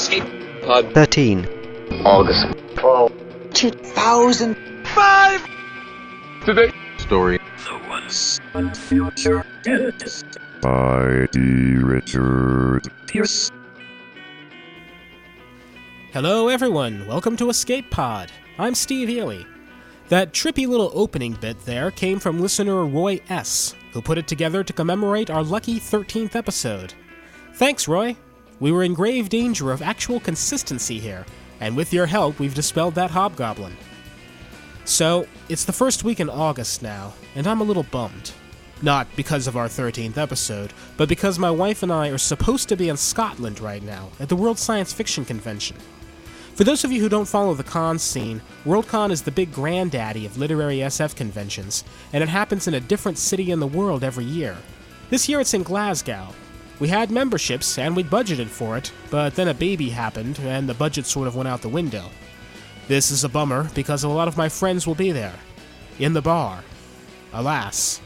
Escape Pod 13. August 12, 2005. Today story The Once and Future Dentist by D. Richard Pierce. Hello everyone, welcome to Escape Pod. I'm Steve Ely. That trippy little opening bit there came from listener Roy S., who put it together to commemorate our lucky 13th episode. Thanks, Roy. We were in grave danger of actual consistency here, and with your help, we've dispelled that hobgoblin. So, it's the first week in August now, and I'm a little bummed. Not because of our 13th episode, but because my wife and I are supposed to be in Scotland right now, at the World Science Fiction Convention. For those of you who don't follow the con scene, Worldcon is the big granddaddy of literary SF conventions, and it happens in a different city in the world every year. This year it's in Glasgow. We had memberships, and we'd budgeted for it, but then a baby happened, and the budget sort of went out the window. This is a bummer, because a lot of my friends will be there. In the bar. Alas.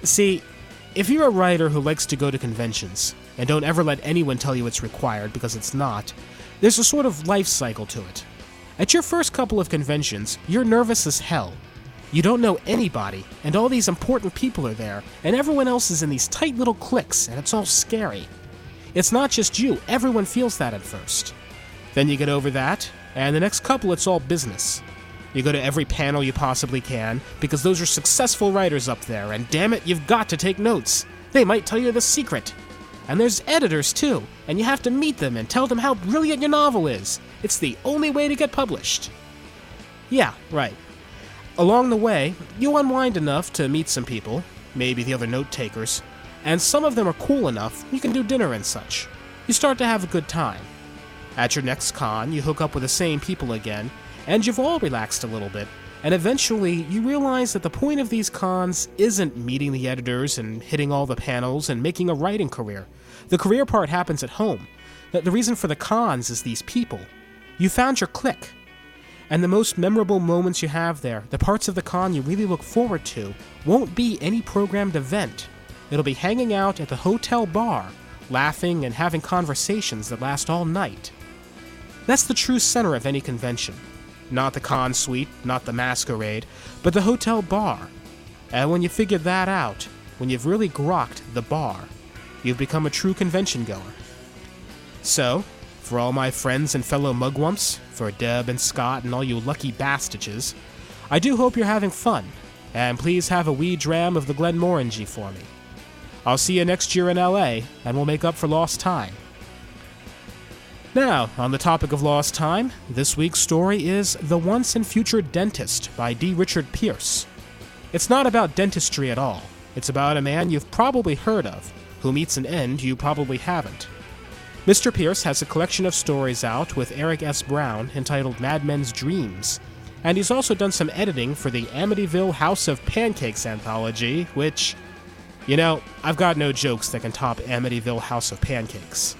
See, if you're a writer who likes to go to conventions, and don't ever let anyone tell you it's required because it's not, there's a sort of life cycle to it. At your first couple of conventions, you're nervous as hell. You don't know anybody, and all these important people are there, and everyone else is in these tight little cliques, and it's all scary. It's not just you, everyone feels that at first. Then you get over that, and the next couple it's all business. You go to every panel you possibly can, because those are successful writers up there, and damn it, you've got to take notes. They might tell you the secret. And there's editors too, and you have to meet them and tell them how brilliant your novel is. It's the only way to get published. Yeah, right. Along the way, you unwind enough to meet some people, maybe the other note-takers, and some of them are cool enough you can do dinner and such. You start to have a good time. At your next con, you hook up with the same people again, and you've all relaxed a little bit, and eventually you realize that the point of these cons isn't meeting the editors and hitting all the panels and making a writing career. The career part happens at home. The reason for the cons is these people. You found your clique. And the most memorable moments you have there, the parts of the con you really look forward to, won't be any programmed event. It'll be hanging out at the hotel bar, laughing and having conversations that last all night. That's the true center of any convention. Not the con suite, not the masquerade, but the hotel bar. And when you figure that out, when you've really grokked the bar, you've become a true convention goer. So, for all my friends and fellow mugwumps, for Deb and Scott and all you lucky bastages, I do hope you're having fun, and please have a wee dram of the Glenmorangie for me. I'll see you next year in LA, and we'll make up for lost time. Now, on the topic of lost time, this week's story is The Once and Future Dentist by D. Richard Pierce. It's not about dentistry at all. It's about a man you've probably heard of, who meets an end you probably haven't. Mr. Pierce has a collection of stories out with Eric S. Brown entitled Madmen's Dreams, and he's also done some editing for the Amityville House of Pancakes anthology, which, I've got no jokes that can top Amityville House of Pancakes.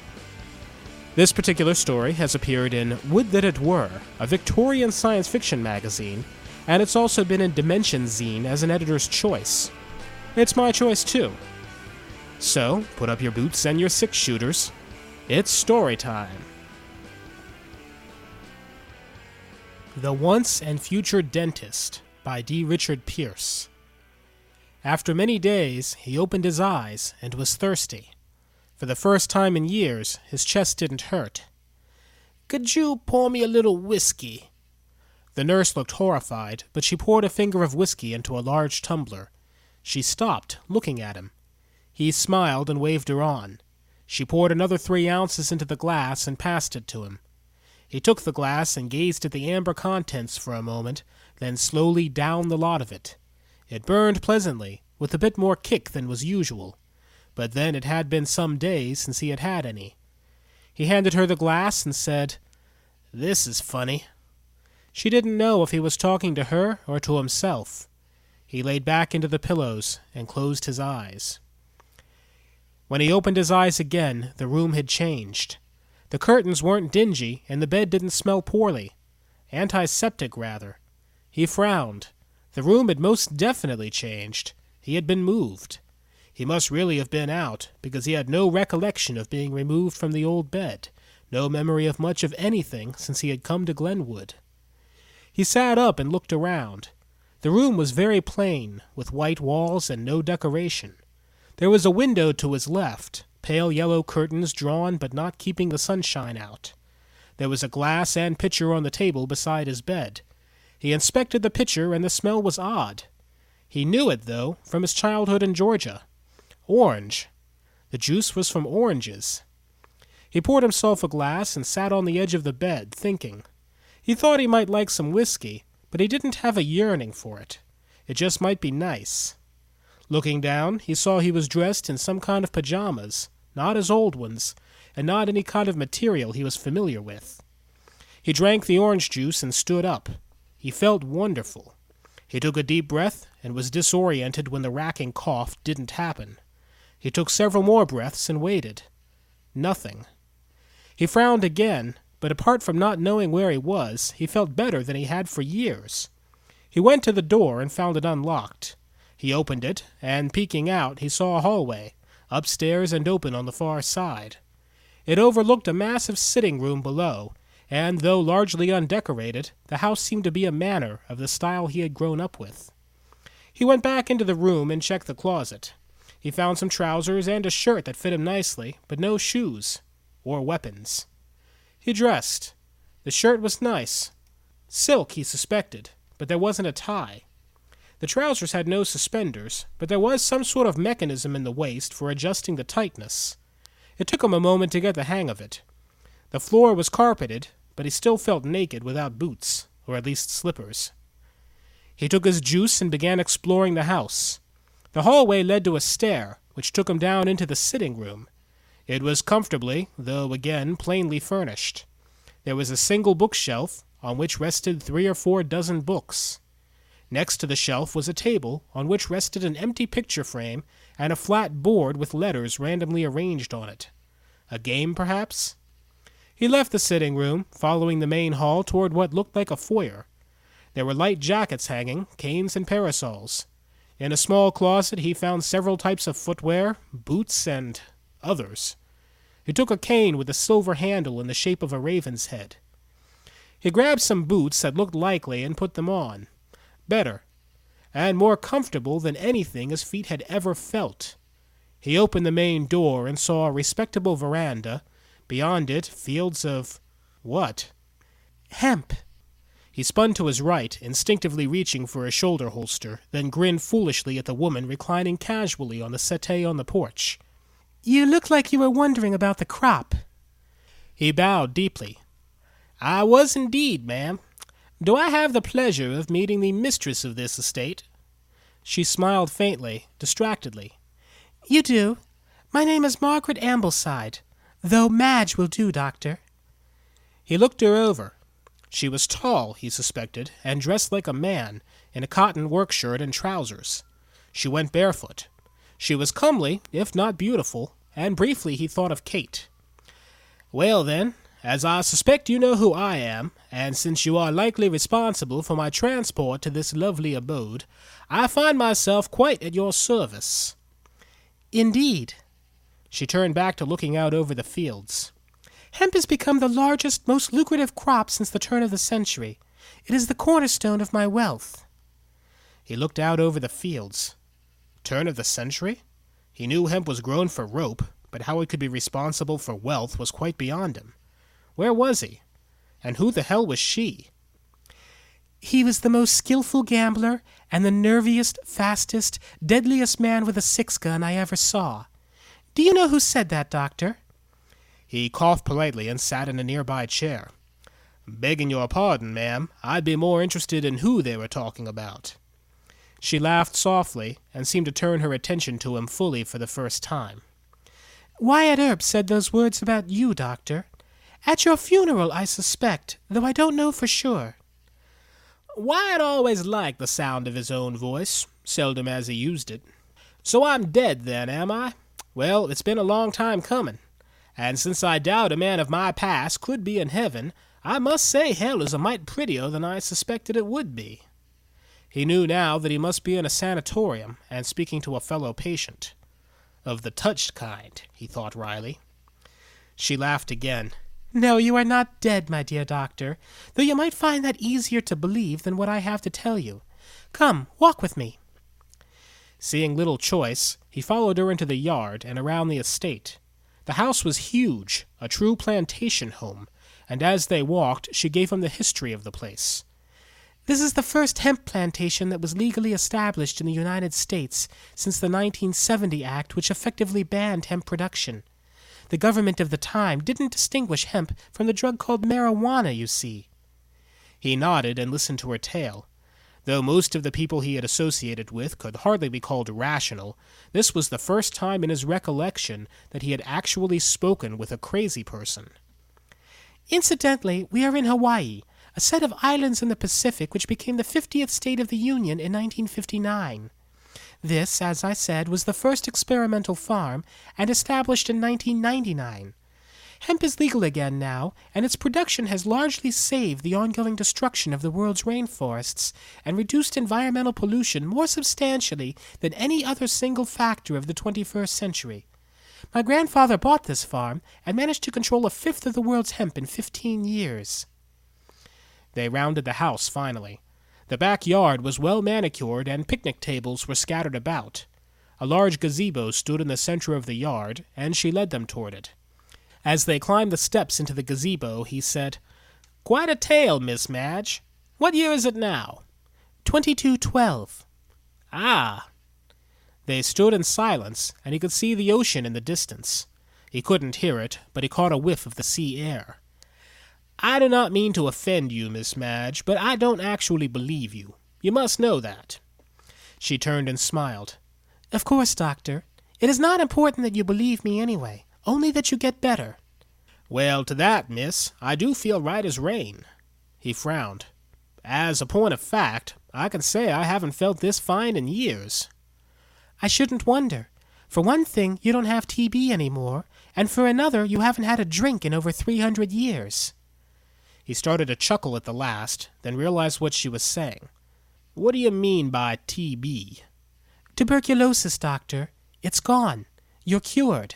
This particular story has appeared in Would That It Were, a Victorian science fiction magazine, and it's also been in Dimension Zine as an editor's choice. It's my choice too. So, put up your boots and your six-shooters. It's story time. The Once and Future Dentist by D. Richard Pierce. After many days, he opened his eyes and was thirsty. For the first time in years, his chest didn't hurt. "Could you pour me a little whiskey?" The nurse looked horrified, but she poured a finger of whiskey into a large tumbler. She stopped, looking at him. He smiled and waved her on. She poured another 3 ounces into the glass and passed it to him. He took the glass and gazed at the amber contents for a moment, then slowly downed the lot of it. It burned pleasantly, with a bit more kick than was usual. But then it had been some days since he had had any. He handed her the glass and said, "This is funny." She didn't know if he was talking to her or to himself. He laid back into the pillows and closed his eyes. When he opened his eyes again, the room had changed. The curtains weren't dingy, and the bed didn't smell poorly. Antiseptic, rather. He frowned. The room had most definitely changed. He had been moved. He must really have been out, because he had no recollection of being removed from the old bed, no memory of much of anything since he had come to Glenwood. He sat up and looked around. The room was very plain, with white walls and no decoration. There was a window to his left, pale yellow curtains drawn but not keeping the sunshine out. There was a glass and pitcher on the table beside his bed. He inspected the pitcher, and the smell was odd. He knew it, though, from his childhood in Georgia. Orange. The juice was from oranges. He poured himself a glass and sat on the edge of the bed, thinking. He thought he might like some whiskey, but he didn't have a yearning for it. It just might be nice. Looking down, he saw he was dressed in some kind of pajamas, not his old ones, and not any kind of material he was familiar with. He drank the orange juice and stood up. He felt wonderful. He took a deep breath and was disoriented when the racking cough didn't happen. He took several more breaths and waited. Nothing. He frowned again, but apart from not knowing where he was, he felt better than he had for years. He went to the door and found it unlocked. He opened it, and peeking out, he saw a hallway, upstairs and open on the far side. It overlooked a massive sitting room below, and though largely undecorated, the house seemed to be a manor of the style he had grown up with. He went back into the room and checked the closet. He found some trousers and a shirt that fit him nicely, but no shoes or weapons. He dressed. The shirt was nice. Silk, he suspected, but there wasn't a tie. The trousers had no suspenders, but there was some sort of mechanism in the waist for adjusting the tightness. It took him a moment to get the hang of it. The floor was carpeted, but he still felt naked without boots, or at least slippers. He took his juice and began exploring the house. The hallway led to a stair, which took him down into the sitting room. It was comfortably, though again plainly furnished. There was a single bookshelf, on which rested 3 or 4 dozen books. Next to the shelf was a table, on which rested an empty picture frame and a flat board with letters randomly arranged on it. A game, perhaps? He left the sitting room, following the main hall toward what looked like a foyer. There were light jackets hanging, canes and parasols. In a small closet he found several types of footwear, boots, and others. He took a cane with a silver handle in the shape of a raven's head. He grabbed some boots that looked likely and put them on. Better, and more comfortable than anything his feet had ever felt. He opened the main door and saw a respectable veranda. Beyond it, fields of... what? Hemp. He spun to his right, instinctively reaching for a shoulder holster, then grinned foolishly at the woman reclining casually on the settee on the porch. You look like you were wondering about the crop. He bowed deeply. I was indeed, ma'am. Do I have the pleasure of meeting the mistress of this estate? She smiled faintly, distractedly. You do. My name is Margaret Ambleside, though Madge will do, Doctor. He looked her over. She was tall, he suspected, and dressed like a man, in a cotton work shirt and trousers. She went barefoot. She was comely, if not beautiful, and briefly he thought of Kate. Well, then, as I suspect you know who I am, and since you are likely responsible for my transport to this lovely abode, I find myself quite at your service. Indeed. She turned back to looking out over the fields. Hemp has become the largest, most lucrative crop since the turn of the century. It is the cornerstone of my wealth. He looked out over the fields. Turn of the century? He knew hemp was grown for rope, but how it could be responsible for wealth was quite beyond him. Where was he? And who the hell was she? He was the most skillful gambler and the nerviest, fastest, deadliest man with a 6-gun I ever saw. Do you know who said that, Doctor? He coughed politely and sat in a nearby chair. Begging your pardon, ma'am, I'd be more interested in who they were talking about. She laughed softly and seemed to turn her attention to him fully for the first time. Wyatt Earp said those words about you, Doctor. At your funeral, I suspect, though I don't know for sure. Wyatt always liked the sound of his own voice, seldom as he used it. So I'm dead then, am I? Well, it's been a long time coming. And since I doubt a man of my past could be in heaven, I must say hell is a mite prettier than I suspected it would be. He knew now that he must be in a sanatorium and speaking to a fellow patient. Of the touched kind, he thought wryly. She laughed again. No, you are not dead, my dear doctor, though you might find that easier to believe than what I have to tell you. Come, walk with me. Seeing little choice, he followed her into the yard and around the estate. The house was huge, a true plantation home, and as they walked, she gave him the history of the place. This is the first hemp plantation that was legally established in the United States since the 1970 Act, which effectively banned hemp production. The government of the time didn't distinguish hemp from the drug called marijuana, you see. He nodded and listened to her tale. Though most of the people he had associated with could hardly be called rational, this was the first time in his recollection that he had actually spoken with a crazy person. Incidentally, we are in Hawaii, a set of islands in the Pacific which became the 50th state of the Union in 1959. This, as I said, was the first experimental farm, and established in 1999. Hemp is legal again now, and its production has largely saved the ongoing destruction of the world's rainforests and reduced environmental pollution more substantially than any other single factor of the 21st century. My grandfather bought this farm and managed to control a fifth of the world's hemp in 15 years. They rounded the house finally. The backyard was well manicured and picnic tables were scattered about. A large gazebo stood in the center of the yard, and she led them toward it. As they climbed the steps into the gazebo, he said, "Quite a tale, Miss Madge. What year is it now?" 2212. "Ah." They stood in silence, and he could see the ocean in the distance. He couldn't hear it, but he caught a whiff of the sea air. "I do not mean to offend you, Miss Madge, but I don't actually believe you. You must know that." She turned and smiled. "Of course, Doctor. It is not important that you believe me anyway, only that you get better." "Well, to that, miss, I do feel right as rain." He frowned. "As a point of fact, I can say I haven't felt this fine in years." "I shouldn't wonder. For one thing, you don't have TB anymore, and for another, you haven't had a drink in over 300 years. He started to chuckle at the last, then realized what she was saying. "What do you mean by TB?" "Tuberculosis, Doctor. It's gone. You're cured."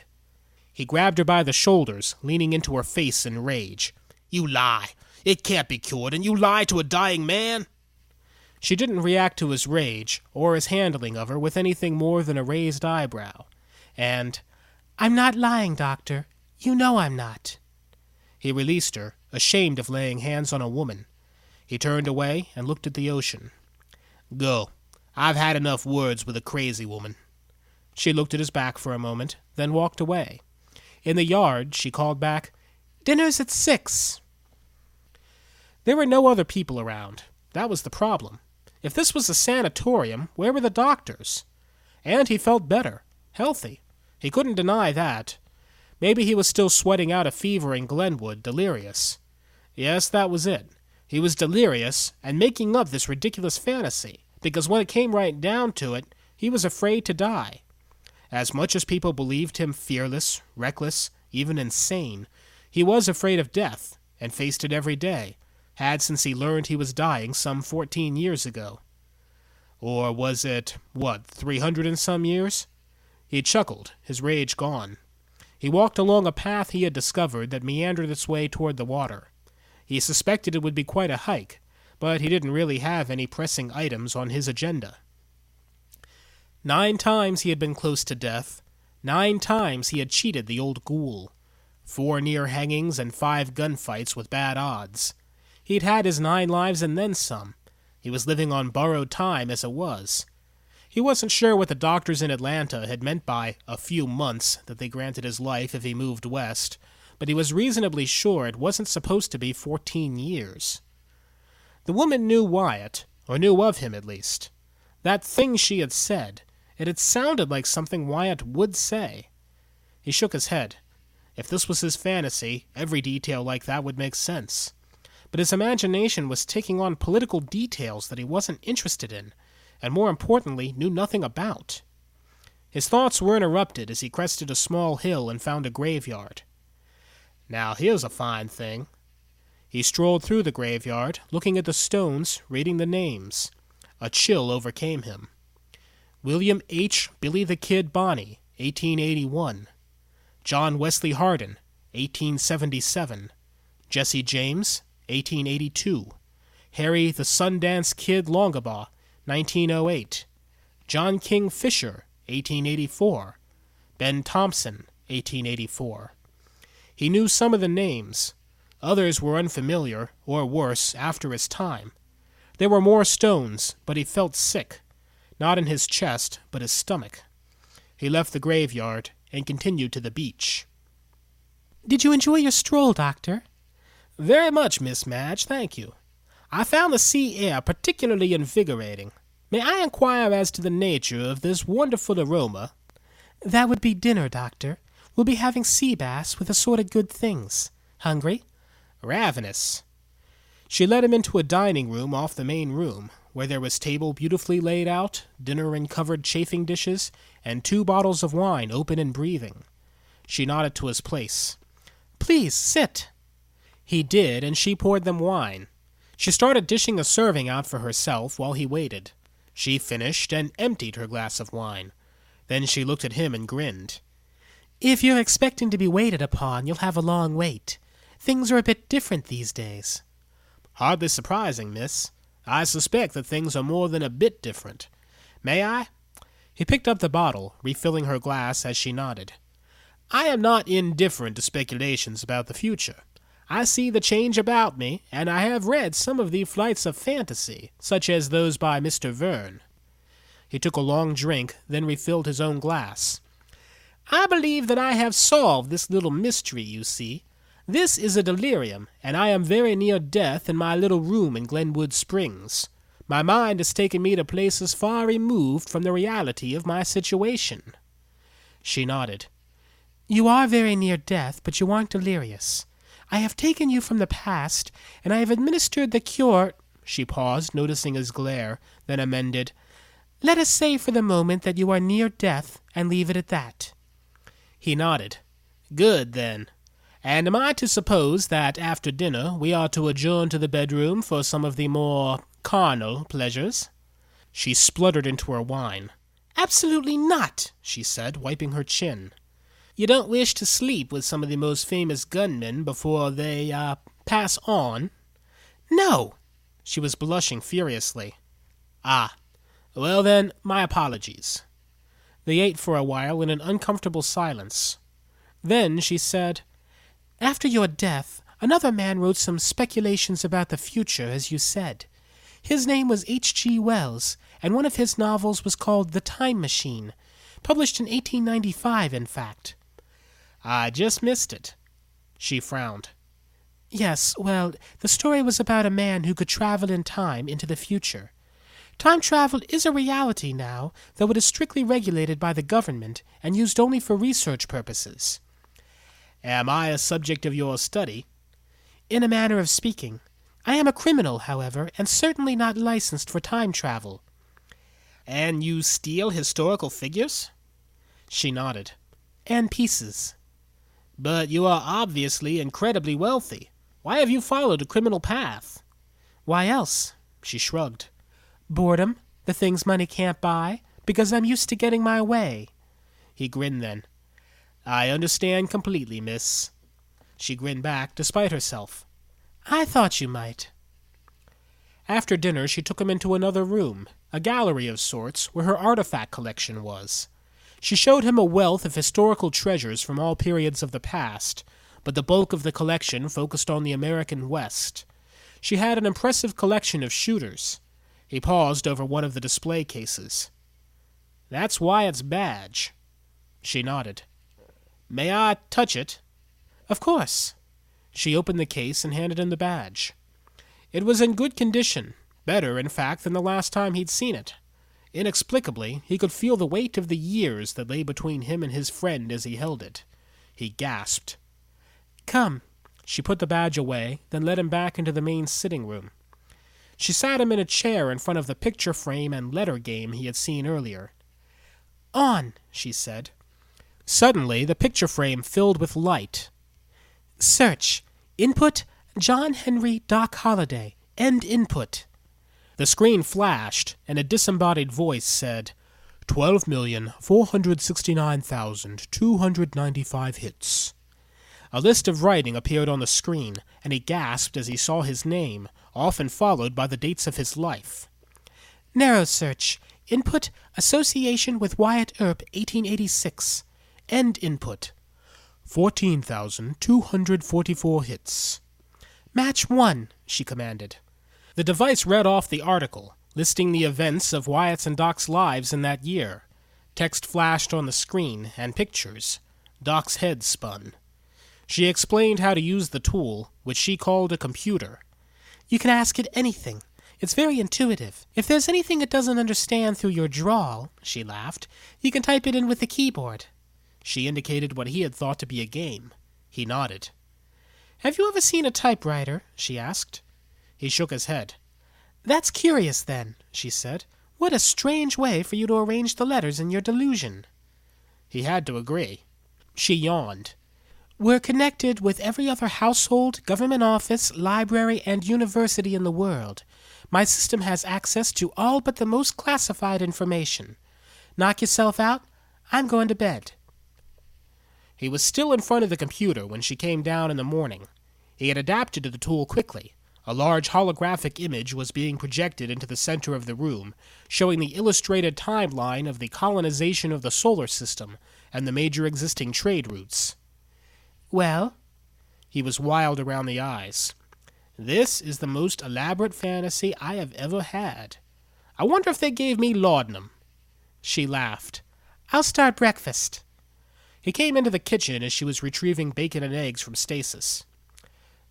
He grabbed her by the shoulders, leaning into her face in rage. "You lie. It can't be cured, and you lie to a dying man?" She didn't react to his rage, or his handling of her, with anything more than a raised eyebrow. And, "I'm not lying, Doctor. You know I'm not." He released her, ashamed of laying hands on a woman. He turned away and looked at the ocean. "Go. I've had enough words with a crazy woman." She looked at his back for a moment, then walked away. In the yard, she called back, "Dinner's at 6." There were no other people around. That was the problem. If this was a sanatorium, where were the doctors? And he felt better, healthy. He couldn't deny that. Maybe he was still sweating out a fever in Glenwood, delirious. Yes, that was it. He was delirious and making up this ridiculous fantasy, because when it came right down to it, he was afraid to die. As much as people believed him fearless, reckless, even insane, he was afraid of death, and faced it every day, had since he learned he was dying some 14 years ago. Or was it, 300 and some years? He chuckled, his rage gone. He walked along a path he had discovered that meandered its way toward the water. He suspected it would be quite a hike, but he didn't really have any pressing items on his agenda. 9 times he had been close to death. 9 times he had cheated the old ghoul. 4 near hangings and 5 gunfights with bad odds. He'd had his 9 lives and then some. He was living on borrowed time as it was. He wasn't sure what the doctors in Atlanta had meant by a few months that they granted his life if he moved west, but he was reasonably sure it wasn't supposed to be 14 years. The woman knew Wyatt, or knew of him at least. That thing she had said, it had sounded like something Wyatt would say. He shook his head. If this was his fantasy, every detail like that would make sense. But his imagination was taking on political details that he wasn't interested in, and more importantly, knew nothing about. His thoughts were interrupted as he crested a small hill and found a graveyard. Now here's a fine thing. He strolled through the graveyard, looking at the stones, reading the names. A chill overcame him. William H. Billy the Kid Bonney, 1881. John Wesley Hardin, 1877. Jesse James, 1882. Harry the Sundance Kid Longabaugh, 1908. John King Fisher, 1884. Ben Thompson, 1884. He knew some of the names. Others were unfamiliar, or worse, after his time. There were more stones, but he felt sick. Not in his chest, but his stomach. He left the graveyard and continued to the beach. Did you enjoy your stroll, Doctor? Very much, Miss Madge, thank you. I found the sea air particularly invigorating. May I inquire as to the nature of this wonderful aroma? That would be dinner, Doctor. We'll be having sea bass with assorted good things. Hungry? Ravenous. She led him into a dining room off the main room, where there was table beautifully laid out, dinner in covered chafing dishes, and 2 bottles of wine open and breathing. She nodded to his place. Please, sit. He did, and she poured them wine. She started dishing a serving out for herself while he waited. She finished and emptied her glass of wine. Then she looked at him and grinned. If you're expecting to be waited upon, you'll have a long wait. Things are a bit different these days. Hardly surprising, miss. I suspect that things are more than a bit different. May I? He picked up the bottle, refilling her glass as she nodded. I am not indifferent to speculations about the future. I see the change about me, and I have read some of the flights of fantasy, such as those by Mr. Verne. He took a long drink, then refilled his own glass. I believe that I have solved this little mystery, you see. This is a delirium, and I am very near death in my little room in Glenwood Springs. My mind has taken me to places far removed from the reality of my situation. She nodded. You are very near death, but you aren't delirious. I have taken you from the past, and I have administered the cure— She paused, noticing his glare, then amended. Let us say for the moment that you are near death, and leave it at that. He nodded. Good, then. And am I to suppose that after dinner we are to adjourn to the bedroom for some of the more carnal pleasures? She spluttered into her wine. Absolutely not, she said, wiping her chin. You don't wish to sleep with some of the most famous gunmen before they, pass on? No! She was blushing furiously. Ah, well then, my apologies. They ate for a while in an uncomfortable silence. Then she said, After your death, another man wrote some speculations about the future, as you said. His name was H.G. Wells, and one of his novels was called The Time Machine, published in 1895, in fact. I just missed it. She frowned. Yes, well, the story was about a man who could travel in time into the future. Time travel is a reality now, though it is strictly regulated by the government and used only for research purposes. Am I a subject of your study? In a manner of speaking. I am a criminal, however, and certainly not licensed for time travel. And you steal historical figures? She nodded. And pieces. But you are obviously incredibly wealthy. Why have you followed a criminal path? Why else? She shrugged. Boredom, the things money can't buy, because I'm used to getting my way. He grinned then. I understand completely, miss. She grinned back, despite herself. I thought you might. After dinner, she took him into another room, a gallery of sorts, where her artifact collection was. She showed him a wealth of historical treasures from all periods of the past, but the bulk of the collection focused on the American West. She had an impressive collection of shooters. He paused over one of the display cases. That's Wyatt's badge. She nodded. May I touch it? Of course. She opened the case and handed him the badge. It was in good condition, better, in fact, than the last time he'd seen it. Inexplicably, he could feel the weight of the years that lay between him and his friend as he held it. He gasped. Come. She put the badge away, then led him back into the main sitting room. She sat him in a chair in front of the picture frame and letter game he had seen earlier. On, she said. Suddenly, the picture frame filled with light. Search. Input, John Henry Doc Holliday. End input. The screen flashed, and a disembodied voice said, 12,469,295 hits. A list of writing appeared on the screen, and he gasped as he saw his name, often followed by the dates of his life. Narrow search. Input, association with Wyatt Earp, 1886. End input. 14,244 hits. Match 1, she commanded. The device read off the article, listing the events of Wyatt's and Doc's lives in that year. Text flashed on the screen, and pictures. Doc's head spun. She explained how to use the tool, which she called a computer. You can ask it anything. It's very intuitive. If there's anything it doesn't understand through your drawl, she laughed, you can type it in with the keyboard. She indicated what he had thought to be a game. He nodded. Have you ever seen a typewriter? She asked. He shook his head. That's curious, then, she said. What a strange way for you to arrange the letters in your delusion. He had to agree. She yawned. We're connected with every other household, government office, library, and university in the world. My system has access to all but the most classified information. Knock yourself out. I'm going to bed. He was still in front of the computer when she came down in the morning. He had adapted to the tool quickly. A large holographic image was being projected into the center of the room, showing the illustrated timeline of the colonization of the solar system and the major existing trade routes. Well? He was wild around the eyes. This is the most elaborate fantasy I have ever had. I wonder if they gave me laudanum. She laughed. I'll start breakfast. He came into the kitchen as she was retrieving bacon and eggs from stasis.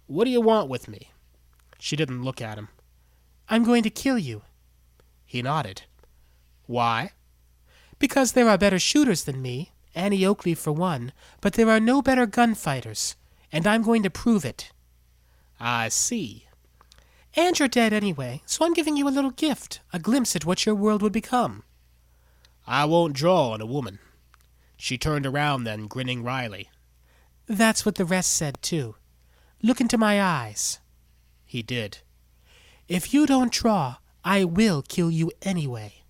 What do you want with me? She didn't look at him. I'm going to kill you. He nodded. Why? Because there are better shooters than me, Annie Oakley for one, but there are no better gunfighters, and I'm going to prove it. I see. And you're dead anyway, so I'm giving you a little gift, a glimpse at what your world would become. I won't draw on a woman. She turned around then, grinning wryly. That's what the rest said, too. Look into my eyes. He did. If you don't draw, I will kill you anyway.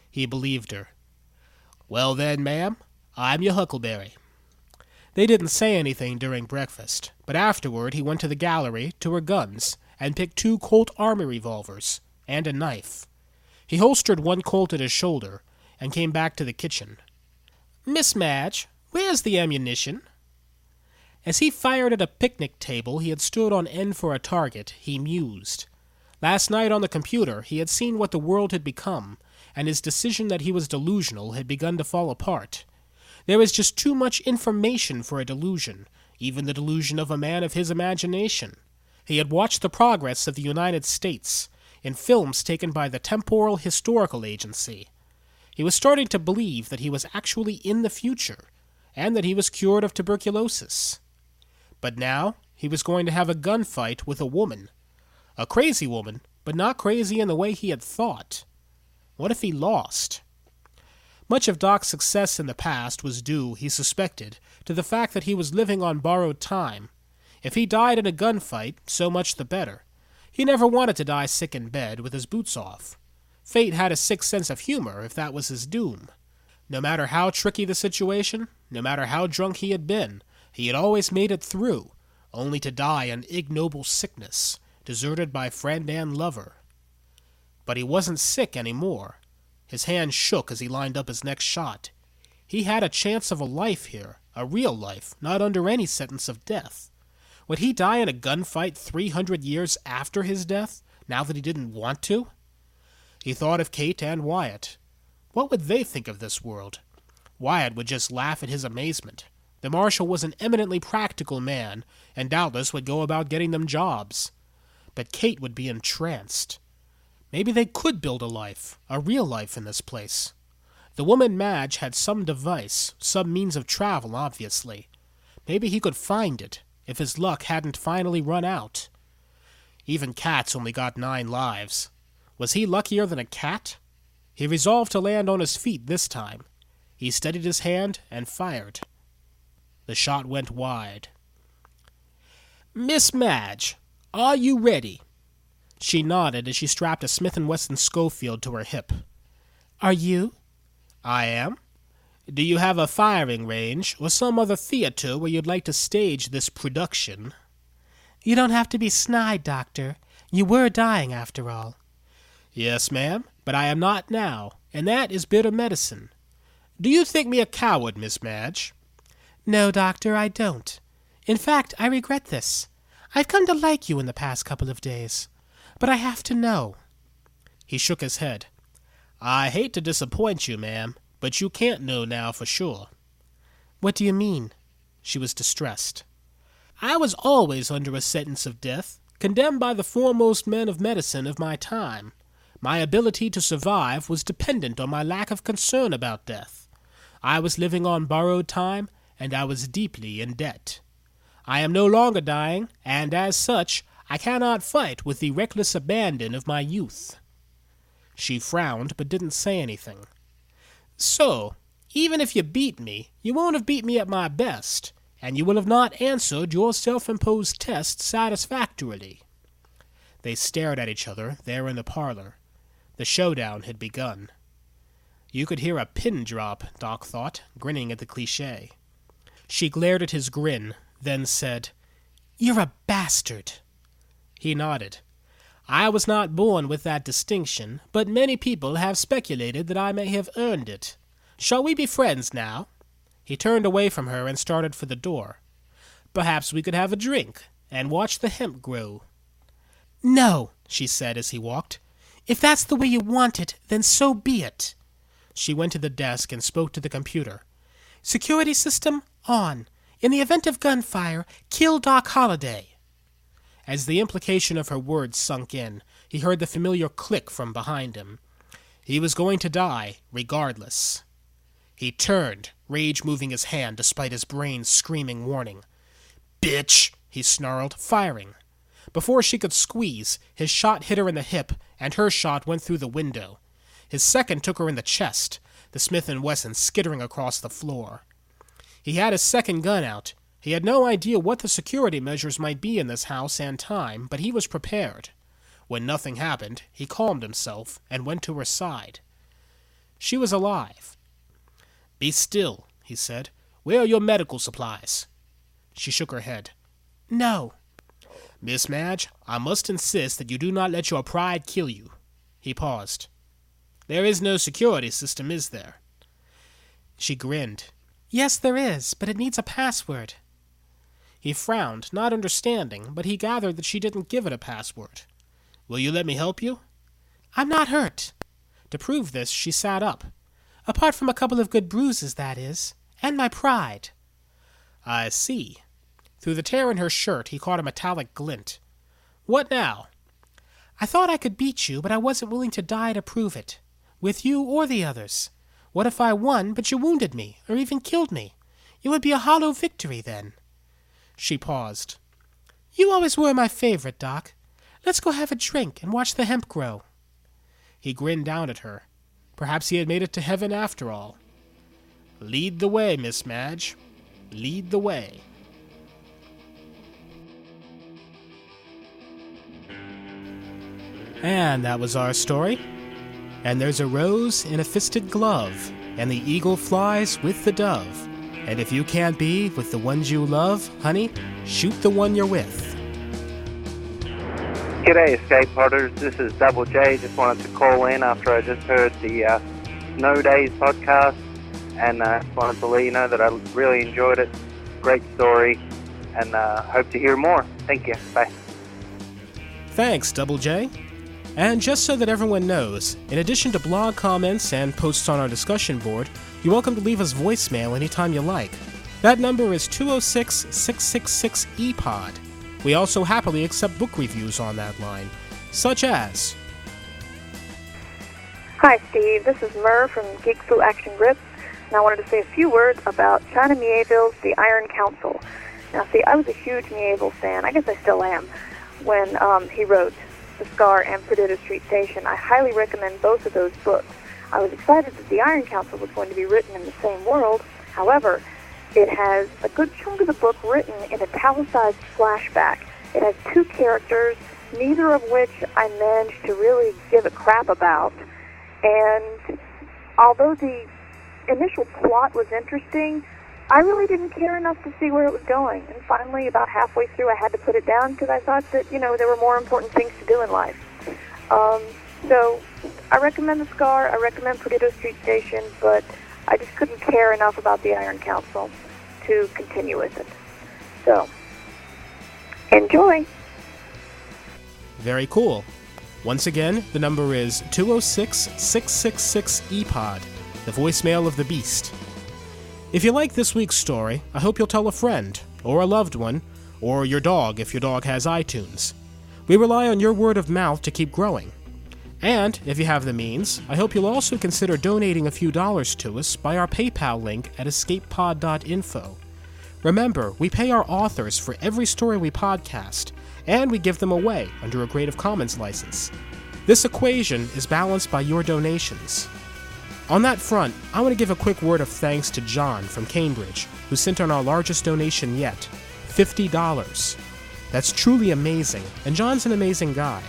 He believed her. Well then, ma'am, I'm your huckleberry. They didn't say anything during breakfast, but afterward he went to the gallery, to her guns, and picked 2 Colt Army revolvers, and a knife. He holstered one Colt at his shoulder, and came back to the kitchen. Miss Madge, where's the ammunition? As he fired at a picnic table he had stood on end for a target, he mused. Last night on the computer he had seen what the world had become, and his decision that he was delusional had begun to fall apart. There was just too much information for a delusion, even the delusion of a man of his imagination. He had watched the progress of the United States in films taken by the Temporal Historical Agency. He was starting to believe that he was actually in the future, and that he was cured of tuberculosis. But now he was going to have a gunfight with a woman. A crazy woman, but not crazy in the way he had thought. What if he lost? Much of Doc's success in the past was due, he suspected, to the fact that he was living on borrowed time. If he died in a gunfight, so much the better. He never wanted to die sick in bed with his boots off. Fate had a sick sense of humor if that was his doom. No matter how tricky the situation, no matter how drunk he had always made it through, only to die an ignoble sickness, deserted by friend and lover. But he wasn't sick anymore. His hand shook as he lined up his next shot. He had a chance of a life here, a real life, not under any sentence of death. Would he die in a gunfight 300 years after his death, now that he didn't want to? He thought of Kate and Wyatt. What would they think of this world? Wyatt would just laugh at his amazement. The marshal was an eminently practical man, and doubtless would go about getting them jobs. But Kate would be entranced. Maybe they could build a life, a real life in this place. The woman Madge had some device, some means of travel, obviously. Maybe he could find it, if his luck hadn't finally run out. Even cats only got 9 lives. Was he luckier than a cat? He resolved to land on his feet this time. He steadied his hand and fired. The shot went wide. Miss Madge, are you ready? She nodded as she strapped a Smith & Wesson Schofield to her hip. Are you? I am. Do you have a firing range or some other theater where you'd like to stage this production? You don't have to be snide, Doctor. You were dying, after all. Yes, ma'am, but I am not now, and that is bitter medicine. Do you think me a coward, Miss Madge? No, Doctor, I don't. In fact, I regret this. I've come to like you in the past couple of days. But I have to know. He shook his head. I hate to disappoint you, ma'am, but you can't know now for sure. What do you mean? She was distressed. I was always under a sentence of death, condemned by the foremost men of medicine of my time. My ability to survive was dependent on my lack of concern about death. I was living on borrowed time, and I was deeply in debt. I am no longer dying, and as such, I cannot fight with the reckless abandon of my youth. She frowned, but didn't say anything. So, even if you beat me, you won't have beat me at my best, and you will have not answered your self-imposed test satisfactorily. They stared at each other there in the parlor. The showdown had begun. You could hear a pin drop, Doc thought, grinning at the cliché. She glared at his grin, then said, "You're a bastard." He nodded. I was not born with that distinction, but many people have speculated that I may have earned it. Shall we be friends now? He turned away from her and started for the door. Perhaps we could have a drink and watch the hemp grow. No, she said as he walked. If that's the way you want it, then so be it. She went to the desk and spoke to the computer. Security system on. In the event of gunfire, kill Doc Holliday. As the implication of her words sunk in, he heard the familiar click from behind him. He was going to die, regardless. He turned, rage moving his hand despite his brain's screaming warning. "Bitch!" he snarled, firing. Before she could squeeze, his shot hit her in the hip, and her shot went through the window. His second took her in the chest, the Smith & Wesson skittering across the floor. He had his second gun out. He had no idea what the security measures might be in this house and time, but he was prepared. When nothing happened, he calmed himself and went to her side. She was alive. "Be still," he said. "Where are your medical supplies?" She shook her head. "No." "Miss Madge, I must insist that you do not let your pride kill you." He paused. "There is no security system, is there?" She grinned. "Yes, there is, but it needs a password." He frowned, not understanding, but he gathered that she didn't give it a password. "Will you let me help you?" "I'm not hurt." To prove this, she sat up. "Apart from a couple of good bruises, that is. And my pride." "I see." Through the tear in her shirt, he caught a metallic glint. "What now?" "I thought I could beat you, but I wasn't willing to die to prove it. With you or the others. What if I won, but you wounded me, or even killed me? It would be a hollow victory then." She paused. "You always were my favorite, Doc. Let's go have a drink and watch the hemp grow." He grinned down at her. Perhaps he had made it to heaven after all. "Lead the way, Miss Madge. Lead the way." And that was our story. And there's a rose in a fisted glove, and the eagle flies with the dove. And if you can't be with the ones you love, honey, shoot the one you're with. G'day, Escape Podders. This is Double J. Just wanted to call in after I just heard the Snow Days podcast, and wanted to let you know that I really enjoyed it. Great story, and hope to hear more. Thank you. Bye. Thanks, Double J. And just so that everyone knows, in addition to blog comments and posts on our discussion board, you're welcome to leave us voicemail anytime you like. That number is 206-666-EPOD. We also happily accept book reviews on that line, such as... Hi, Steve. This is Mur from Geek Fu Action Grips, and I wanted to say a few words about China Mieville's The Iron Council. Now, see, I was a huge Mieville fan. I guess I still am. When he wrote The Scar and Perdita Street Station, I highly recommend both of those books. I was excited that The Iron Council was going to be written in the same world. However, it has a good chunk of the book written in italicized flashback. It has two characters, neither of which I managed to really give a crap about. And although the initial plot was interesting, I really didn't care enough to see where it was going. And finally, about halfway through, I had to put it down because I thought that, there were more important things to do in life. So I recommend The Scar, I recommend Perdido Street Station, but I just couldn't care enough about the Iron Council to continue with it. So, enjoy! Very cool. Once again, the number is 206-666-EPOD, the voicemail of the beast. If you like this week's story, I hope you'll tell a friend, or a loved one, or your dog if your dog has iTunes. We rely on your word of mouth to keep growing. And, if you have the means, I hope you'll also consider donating a few dollars to us by our PayPal link at escapepod.info. Remember, we pay our authors for every story we podcast, and we give them away under a Creative Commons license. This equation is balanced by your donations. On that front, I want to give a quick word of thanks to John from Cambridge, who sent on our largest donation yet, $50. That's truly amazing, and John's an amazing guy.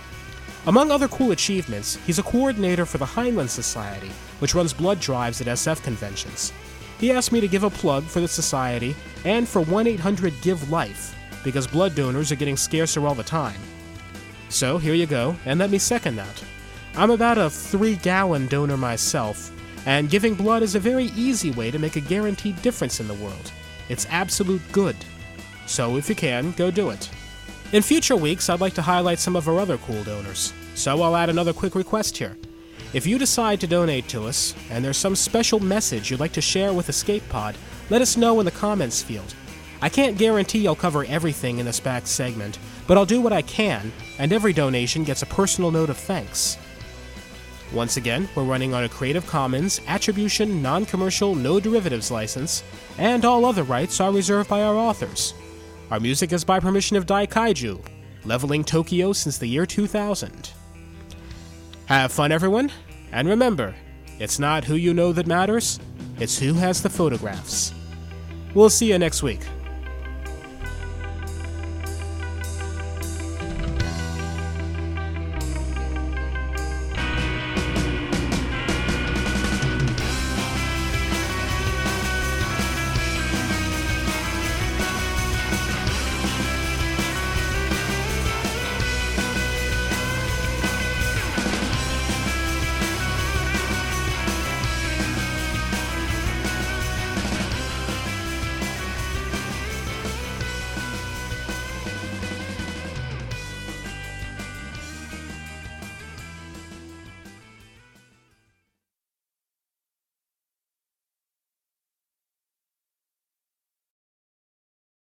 Among other cool achievements, he's a coordinator for the Heinlein Society, which runs blood drives at SF conventions. He asked me to give a plug for the society and for 1-800-GIVE-LIFE, because blood donors are getting scarcer all the time. So here you go, and let me second that. I'm about a 3-gallon donor myself, and giving blood is a very easy way to make a guaranteed difference in the world. It's absolute good. So if you can, go do it. In future weeks, I'd like to highlight some of our other cool donors, so I'll add another quick request here. If you decide to donate to us, and there's some special message you'd like to share with Escape Pod, let us know in the comments field. I can't guarantee I'll cover everything in this back segment, but I'll do what I can, and every donation gets a personal note of thanks. Once again, we're running on a Creative Commons, Attribution, Non-Commercial, No Derivatives license, and all other rights are reserved by our authors. Our music is by permission of Daikaiju, leveling Tokyo since the year 2000. Have fun, everyone, and remember, it's not who you know that matters, it's who has the photographs. We'll see you next week.